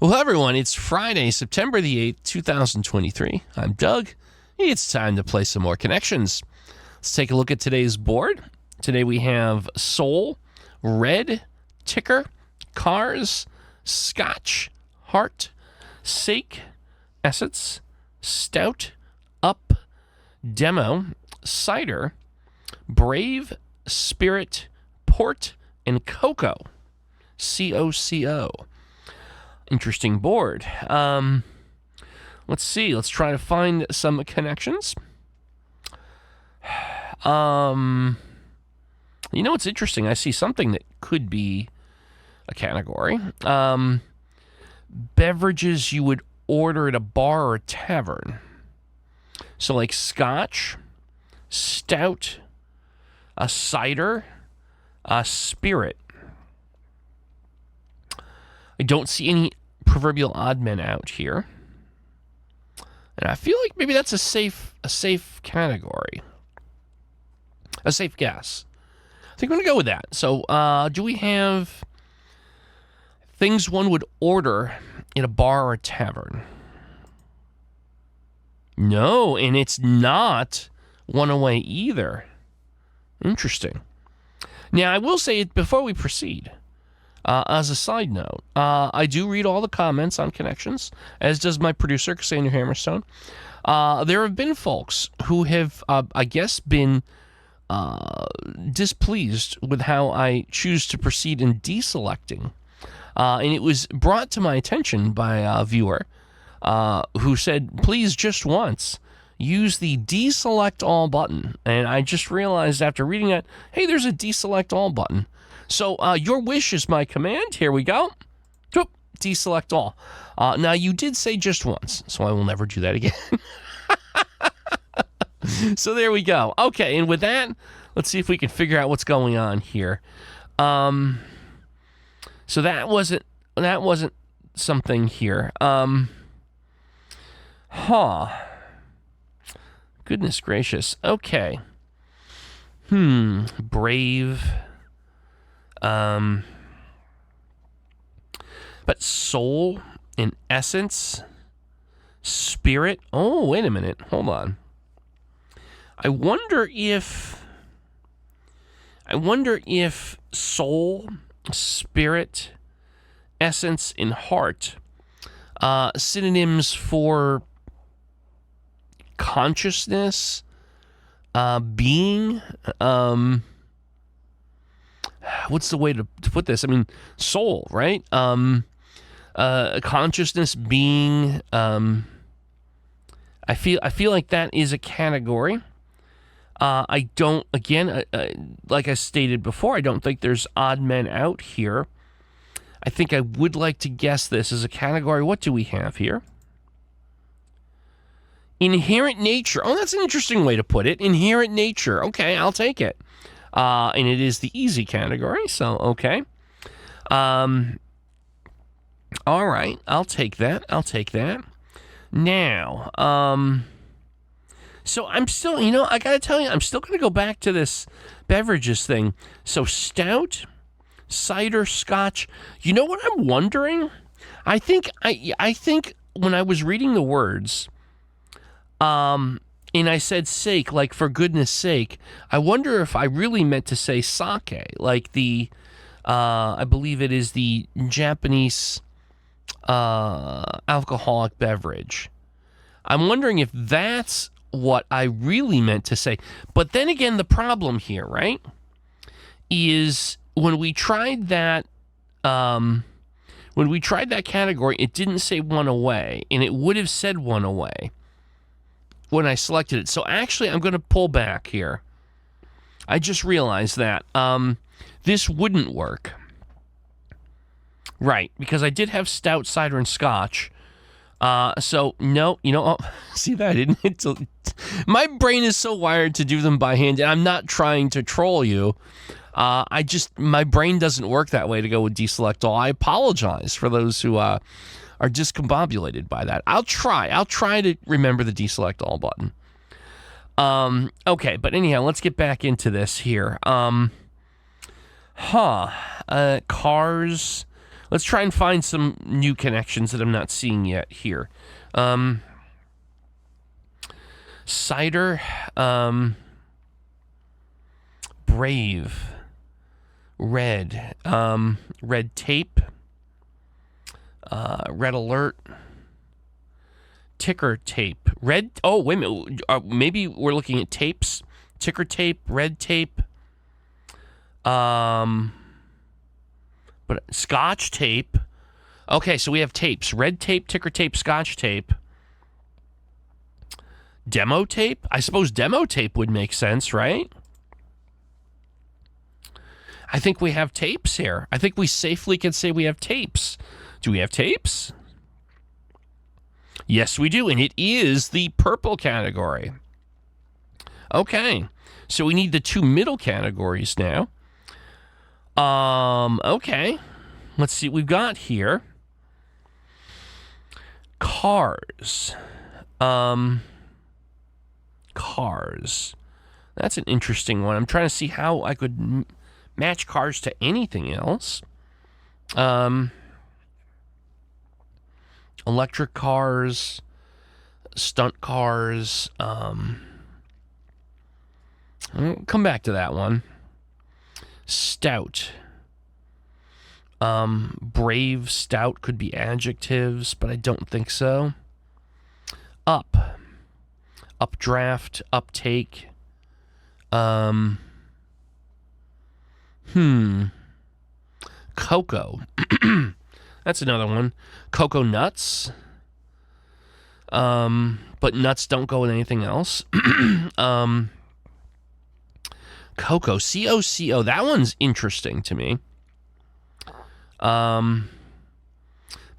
Well, everyone, it's Friday, September the 8th, 2023. I'm Doug. It's time to play some more connections. Let's take a look at today's board. Today we have soul, red, ticker, cars, scotch, heart, sake, essence, stout, up, demo, cider, brave, spirit, port, and cocoa. C-O-C-O. Interesting board. Let's see. Let's try to find some connections. You know what's interesting? I see something that could be a category. Beverages you would order at a bar or a tavern. So like scotch, stout, a cider, a spirit. I don't see any proverbial odd men out here. And I feel like maybe that's a safe category. A safe guess. I think I'm going to go with that. So, do we have things one would order in a bar or a tavern? No, and it's not one away either. Interesting. Now, I will say it before we proceed. As a side note, I do read all the comments on connections, as does my producer, Cassandra Hammerstone. There have been folks who have, I guess, been displeased with how I choose to proceed in deselecting. And it was brought to my attention by a viewer who said, please, just once, use the deselect all button. And I just realized after reading that, hey, there's a deselect all button. So your wish is my command. Here we go. Deselect all. Now, you did say just once, so I will never do that again. So there we go. Okay, and with that, let's see if we can figure out what's going on here. So that wasn't something here. Goodness gracious. Okay. Brave. But soul and essence, spirit. Oh, wait a minute. Hold on. I wonder if soul, spirit, essence, and heart, synonyms for consciousness, being, what's the way to put this? I mean, soul, right? Consciousness, being. I feel like that is a category. I don't. Again, like I stated before, I don't think there's odd men out here. I think I would like to guess this as a category. What do we have here? Inherent nature. Oh, that's an interesting way to put it. Inherent nature. Okay, I'll take it. And it is the easy category, so okay. All right, I'll take that. Now, so I'm still, I gotta tell you, I'm still gonna go back to this beverages thing. So stout, cider, scotch. You know what I'm wondering? I think when I was reading the words, and I said sake, like for goodness sake, I wonder if I really meant to say sake, like the, I believe it is the Japanese alcoholic beverage. I'm wondering if that's what I really meant to say. But then again, the problem here, right, is when we tried that category, it didn't say one away, and it would have said one away when I selected it. So actually, I'm going to pull back here. I just realized that this wouldn't work. Right, because I did have stout, cider, and scotch. So, no, see that? I didn't hit to, my brain is so wired to do them by hand, and I'm not trying to troll you. My brain doesn't work that way to go with deselect all. I apologize for those who are discombobulated by that. I'll try to remember the deselect all button. Okay, but anyhow, let's get back into this here. Cars. Let's try and find some new connections that I'm not seeing yet here. Cider, brave, red, red tape, red alert, ticker tape, red. Oh, wait a minute. Maybe we're looking at tapes. Ticker tape, red tape. But scotch tape. Okay, so we have tapes. Red tape, ticker tape, scotch tape. Demo tape? I suppose demo tape would make sense, right? I think we have tapes here. I think we safely can say we have tapes. Do we have tapes? Yes, we do, and it is the purple category. Okay, so we need the two middle categories now. Okay. Let's see what we've got here. Cars. Cars. That's an interesting one. I'm trying to see how I could match cars to anything else. Electric cars, stunt cars. I'll come back to that one. Stout. Brave, stout could be adjectives, but I don't think so. Up. Updraft, uptake. Cocoa. That's another one. Cocoa nuts. But nuts don't go with anything else. Cocoa. C-O-C-O. That one's interesting to me.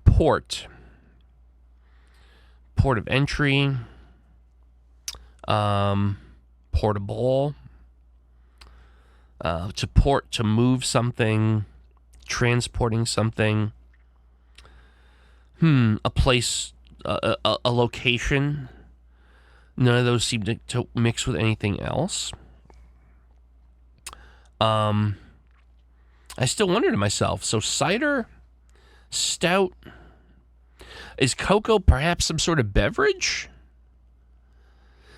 Port. Port of entry. Portable. To port, to move something. Transporting something. A place, a location. None of those seem to mix with anything else. I still wonder to myself. So cider, stout. Is cocoa perhaps some sort of beverage?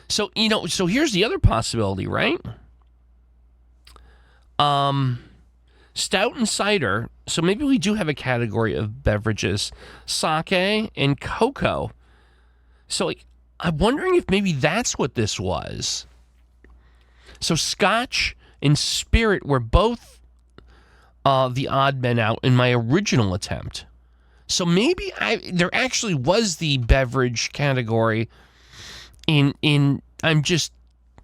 So, so here's the other possibility, right? Stout and cider. So maybe we do have a category of beverages. Sake and cocoa. So I'm wondering if maybe that's what this was. So scotch and spirit were both the odd men out in my original attempt. So maybe there actually was the beverage category I'm just,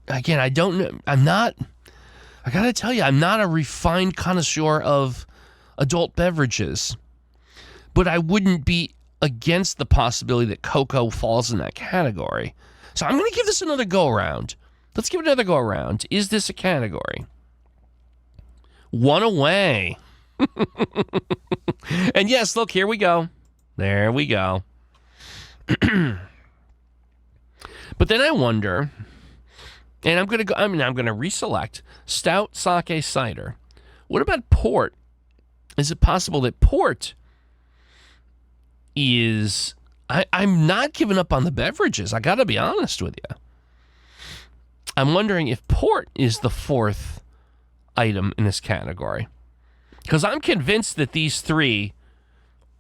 again, I don't know. I gotta tell you, I'm not a refined connoisseur of adult beverages, but I wouldn't be against the possibility that cocoa falls in that category. So I'm going to give this another go-around. Let's give it another go-around. Is this a category? One away. And yes, look, here we go. There we go. But then I wonder, and I'm going to reselect stout, sake, cider. What about port? Is it possible that port is... I'm not giving up on the beverages. I got to be honest with you. I'm wondering if port is the fourth item in this category. Because I'm convinced that these three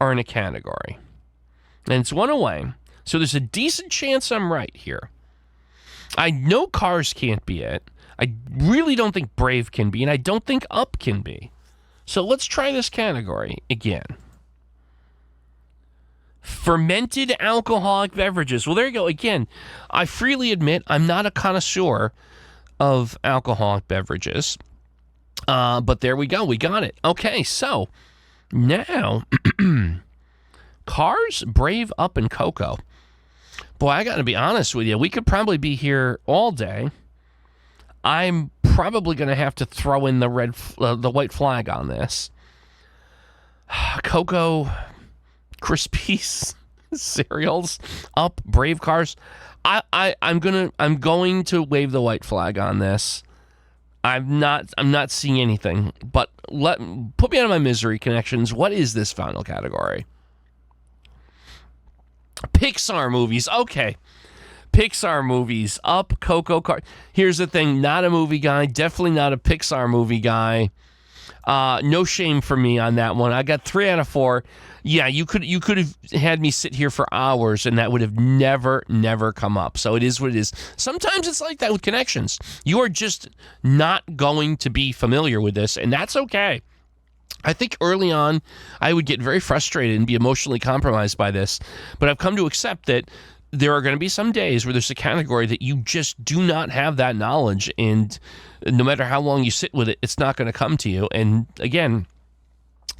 are in a category. And it's one away. So there's a decent chance I'm right here. I know cars can't be it. I really don't think brave can be. And I don't think up can be. So let's try this category again. Fermented alcoholic beverages. Well, there you go. Again, I freely admit I'm not a connoisseur of alcoholic beverages. But there we go. We got it. Okay, so now cars, brave, up, and cocoa. Boy, I got to be honest with you. We could probably be here all day. I'm probably going to have to throw in the white flag on this. Cocoa, Krispies, cereals, up, brave cars. I'm going to wave the white flag on this. I'm not seeing anything. But put me out of my misery, Connections. What is this final category? Pixar movies. Okay. Pixar movies. Up, Coco. Here's the thing. Not a movie guy. Definitely not a Pixar movie guy. No shame for me on that one. I got 3 out of 4. Yeah, you could have had me sit here for hours, and that would have never come up. So it is what it is. Sometimes it's like that with Connections. You are just not going to be familiar with this, and that's okay. I think early on, I would get very frustrated and be emotionally compromised by this, but I've come to accept that there are going to be some days where there's a category that you just do not have that knowledge, and no matter how long you sit with it, it's not going to come to you. And again,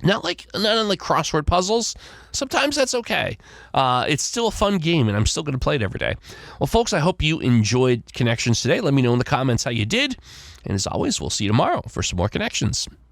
not unlike crossword puzzles. Sometimes that's okay. It's still a fun game, and I'm still going to play it every day. Well, folks, I hope you enjoyed Connections today. Let me know in the comments how you did. And as always, we'll see you tomorrow for some more Connections.